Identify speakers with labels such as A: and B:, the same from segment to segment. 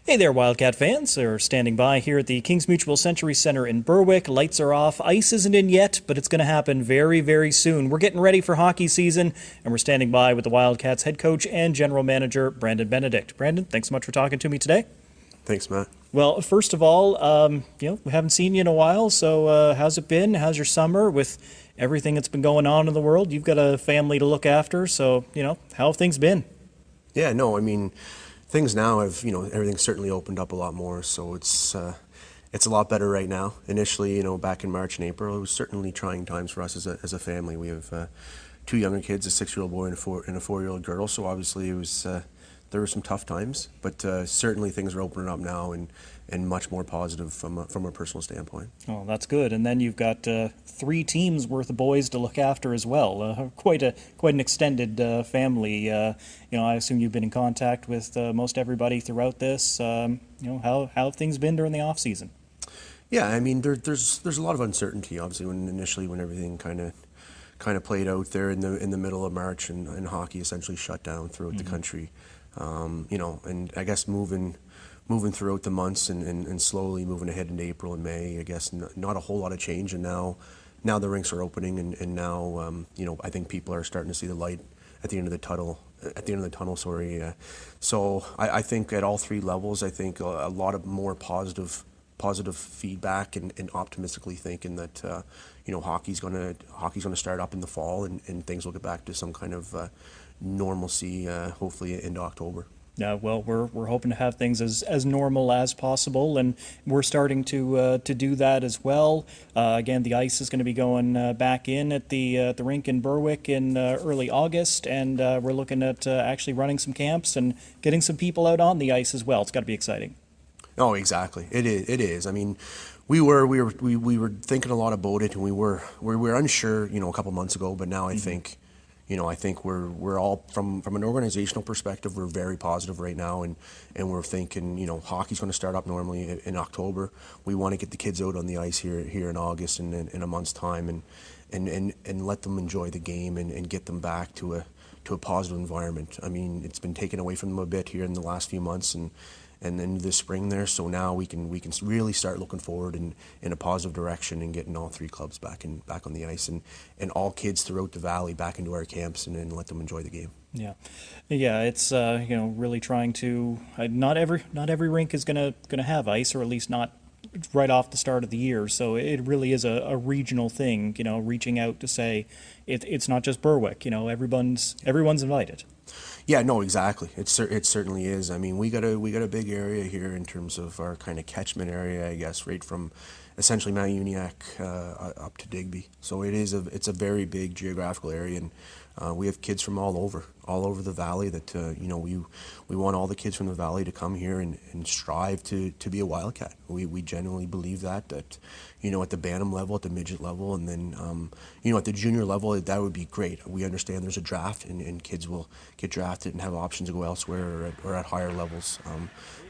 A: Hey there, Wildcat fans. We're standing by here at the Kings Mutual Century Center in Berwick. Lights are off. Ice isn't in yet, but it's going to happen very, very soon. We're getting ready for hockey season, and we're standing by with the Wildcats head coach and general manager, Brandon Benedict. Brandon, thanks so much for talking to me today.
B: Thanks, Matt.
A: Well, first of all, we haven't seen you in a while, so how's it been? How's your summer with everything that's been going on in the world? You've got a family to look after, so, how have things been?
B: Yeah, no, I mean, things now have, everything's certainly opened up a lot more, so it's a lot better right now. Initially, back in March and April, it was certainly trying times for us as a family. We have two younger kids, a 6-year-old boy and a 4-year-old girl, so obviously it was there were some tough times, but certainly things are opening up now and much more positive from a personal standpoint.
A: Oh, that's good. And then you've got 3 teams worth of boys to look after as well. Quite an extended family. I assume you've been in contact with most everybody throughout this. How have things been during the off season?
B: Yeah, I mean, there's a lot of uncertainty, obviously, when everything kind of played out there in the middle of March and hockey essentially shut down throughout the country. And I guess moving throughout the months and slowly moving ahead into April and May, I guess not a whole lot of change. And now the rinks are opening, and now I think people are starting to see the light at the end of the tunnel. Sorry. So I think at all 3 levels, I think a lot of more positive feedback and optimistically thinking that hockey's going to start up in the fall and things will get back to some kind of normalcy hopefully into October.
A: Yeah, well, we're hoping to have things as normal as possible, and we're starting to do that as well. Again, the ice is going to be going back in at the rink in Berwick in early August, and we're looking at actually running some camps and getting some people out on the ice as well. It's got to be exciting.
B: Oh, exactly. It is. I mean, we were thinking a lot about it, and we were unsure, a couple months ago. But now I think, I think we're all from an organizational perspective, we're very positive right now, and we're thinking, hockey's going to start up normally in October. We want to get the kids out on the ice here in August and in a month's time, and let them enjoy the game and get them back to a positive environment. I mean, it's been taken away from them a bit here in the last few months, and then this spring there, so now we can really start looking forward in a positive direction and getting all 3 clubs back on the ice and all kids throughout the valley back into our camps and let them enjoy the game.
A: Yeah, it's really trying to. Not every rink is gonna have ice, or at least not right off the start of the year. So it really is a regional thing. Reaching out to say it's not just Berwick. Everyone's invited.
B: Yeah, no, exactly. It certainly is. I mean, we got a big area here in terms of our kind of catchment area, I guess, right from essentially Mount Uniacke up to Digby. So it's a very big geographical area, and we have kids from all over the valley that we want all the kids from the valley to come here and strive to be a Wildcat. We genuinely believe that at the Bantam level, at the midget level, and then at the junior level, that would be great. We understand there's a draft, and kids will get drafted and have options to go elsewhere or at higher levels.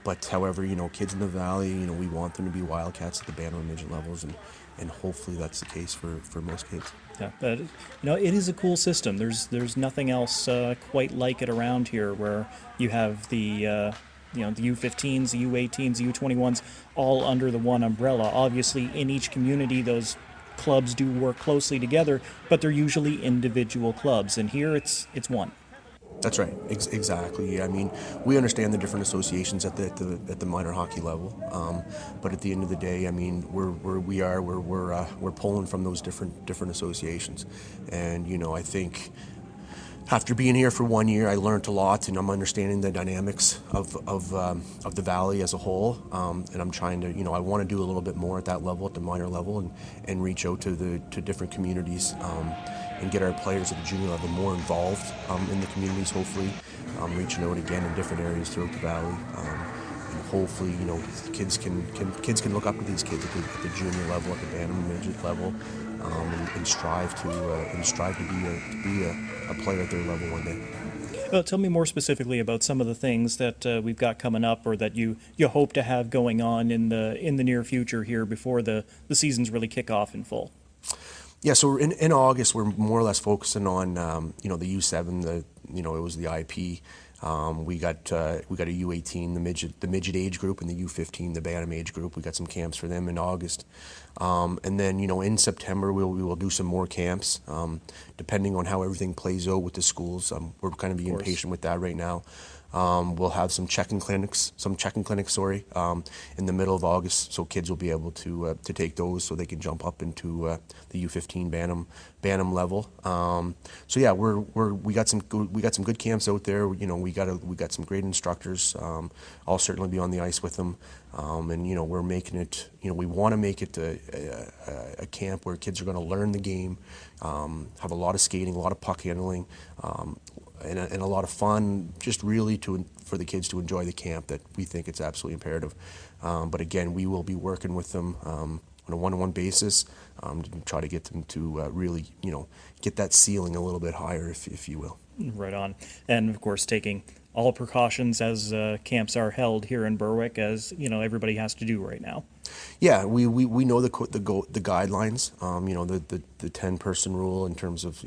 B: But however, kids in the valley, we want them to be Wildcats at the Bantam and midget levels, and hopefully that's the case for most kids.
A: Yeah, but it is a cool system. There's nothing else quite like it around here, where you have the the U15s, the U18s, the U21s, all under the one umbrella. Obviously, in each community, those clubs do work closely together, but they're usually individual clubs. And here, it's one.
B: That's right. Exactly. I mean, we understand the different associations at the minor hockey level, but at the end of the day, I mean, we're pulling from those different associations, and I think after being here for 1 year, I learned a lot, and I'm understanding the dynamics of the valley as a whole, and I'm trying to I want to do a little bit more at that level, at the minor level, and reach out to different communities. And get our players at the junior level more involved in the communities, hopefully, reaching out again in different areas throughout the valley. And hopefully, kids can look up to these kids at the junior level, at the Bantam midget level, and strive to be a player at their level one day.
A: Well, tell me more specifically about some of the things that we've got coming up, or that you hope to have going on in the near future here before the seasons really kick off in full.
B: Yeah, so in August we're more or less focusing on the U7. It was the IP We got a U18, the midget age group, and the U15, the Bantam age group. We got some camps for them in August, and then in September we will do some more camps, depending on how everything plays out with the schools. We're kind of being patient with that right now. We'll have some check-in clinics, in the middle of August, so kids will be able to take those, so they can jump up into the U15 Bantam level. So yeah, we got some good camps out there. We got some great instructors. I'll certainly be on the ice with them, and we're making it. We want to make it a camp where kids are going to learn the game, have a lot of skating, a lot of puck handling. And a lot of fun, just really for the kids to enjoy the camp. That we think it's absolutely imperative. But again, we will be working with them on a one-on-one basis to try to get them to really, get that ceiling a little bit higher, if you will.
A: Right on. And of course, taking all precautions as camps are held here in Berwick, as everybody has to do right now.
B: Yeah, we know the guidelines. The 10-person rule in terms of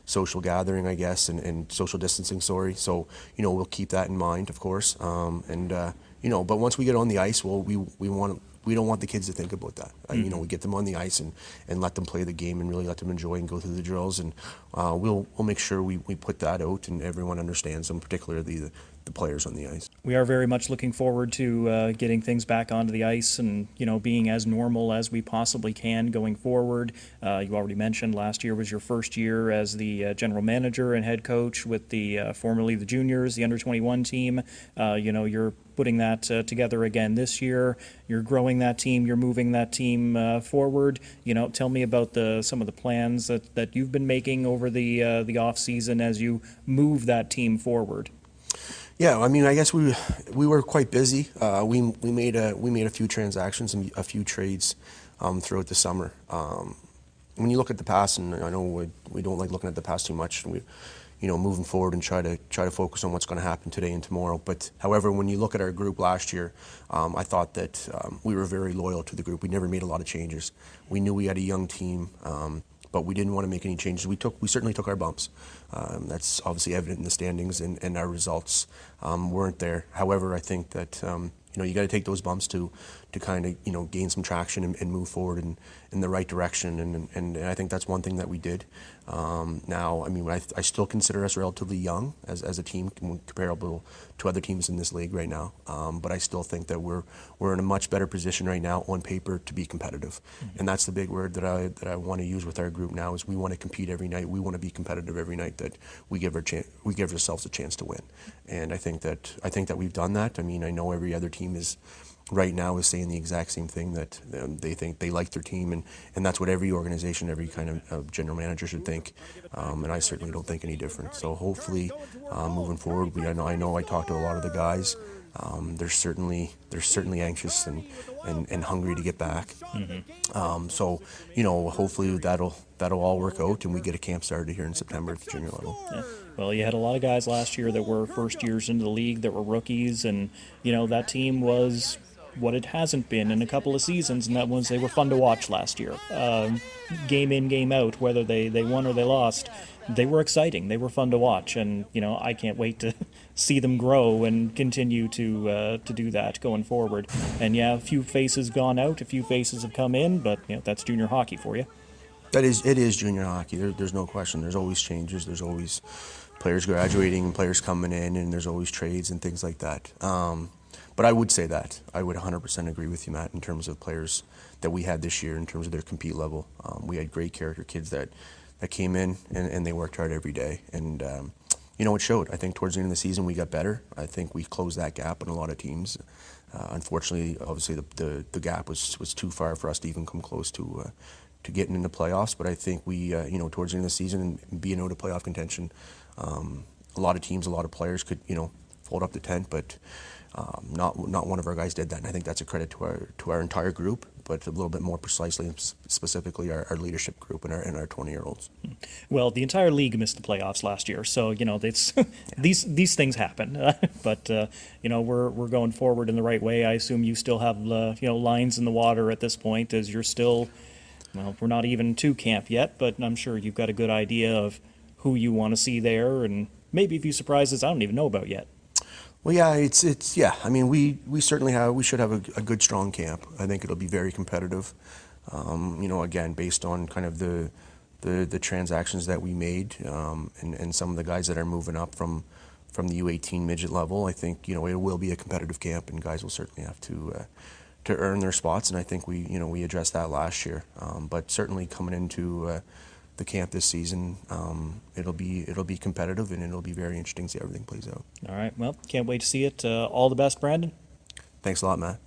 B: social gathering, I guess, and social distancing. Sorry. So we'll keep that in mind, of course. But once we get on the ice, we don't want the kids to think about that. We get them on the ice and let them play the game and really let them enjoy and go through the drills, and we'll make sure we put that out and everyone understands them, particularly the players on the ice.
A: We are very much looking forward to getting things back onto the ice and being as normal as we possibly can going forward. You already mentioned last year was your first year as the general manager and head coach with the formerly the juniors, the under-21 team. You're putting that together again this year. You're growing that team. You're moving that team forward. Tell me about some of the plans that you've been making over the off season as you move that team forward.
B: Yeah, I guess we were quite busy. We made a few transactions and a few trades throughout the summer. When you look at the past, and I know we don't like looking at the past too much, and moving forward and try to focus on what's going to happen today and tomorrow. But however, when you look at our group last year, I thought that we were very loyal to the group. We never made a lot of changes. We knew we had a young team. But we didn't want to make any changes. We certainly took our bumps. That's obviously evident in the standings, and our results weren't there. However, I think that you got to take those bumps to kind of gain some traction and move forward in the right direction. And I think that's one thing that we did. Now, I still consider us relatively young as a team comparable to other teams in this league right now. But I still think that we're in a much better position right now on paper to be competitive. Mm-hmm. And that's the big word that I want to use with our group now is we want to compete every night. We want to be competitive every night, that we give ourselves a chance to win. And I think that we've done that. I know every other team is right now is saying the exact same thing, that they think they like their team, and that's what every organization, every kind of general manager should think, and I certainly don't think any different. So hopefully, moving forward, I know I talked to a lot of the guys. They're certainly anxious and hungry to get back. Mm-hmm. So hopefully that'll all work out, and we get a camp started here in September at the junior level.
A: Yeah. Well, you had a lot of guys last year that were first years into the league that were rookies, and that team was what it hasn't been in a couple of seasons, and that was they were fun to watch last year. Game in, game out, whether they won or they lost, they were exciting. They were fun to watch, and I can't wait to see them grow and continue to do that going forward. And yeah, a few faces gone out, a few faces have come in, but that's junior hockey for you.
B: It is junior hockey. There's no question. There's always changes. There's always players graduating and players coming in, and there's always trades and things like that. But I would say that. I would 100% agree with you, Matt, in terms of players that we had this year, in terms of their compete level. We had great character kids that came in, and they worked hard every day. And, it showed. I think towards the end of the season we got better. I think we closed that gap on a lot of teams. Unfortunately, obviously, the gap was too far for us to even come close to getting into playoffs. But I think we, towards the end of the season and being out of playoff contention, a lot of teams, a lot of players could, fold up the tent, but not one of our guys did that. And I think that's a credit to our entire group, but a little bit more precisely and specifically our leadership group and our 20-year-olds.
A: Well, the entire league missed the playoffs last year, so it's these things happen. But we're going forward in the right way. I assume you still have lines in the water at this point, as you're still. Well, we're not even to camp yet, but I'm sure you've got a good idea of who you want to see there and maybe a few surprises I don't even know about yet.
B: Well, yeah, it's yeah. I mean, we certainly we should have a good strong camp. I think it'll be very competitive. Again, based on kind of the transactions that we made, and some of the guys that are moving up from the U18 midget level, I think it will be a competitive camp, and guys will certainly have to earn their spots. And I think we addressed that last year. But certainly coming into the camp this season, it'll be competitive, and it'll be very interesting to see how everything plays out.
A: All right, well, can't wait to see it. All the best, Brandon.
B: Thanks a lot, Matt.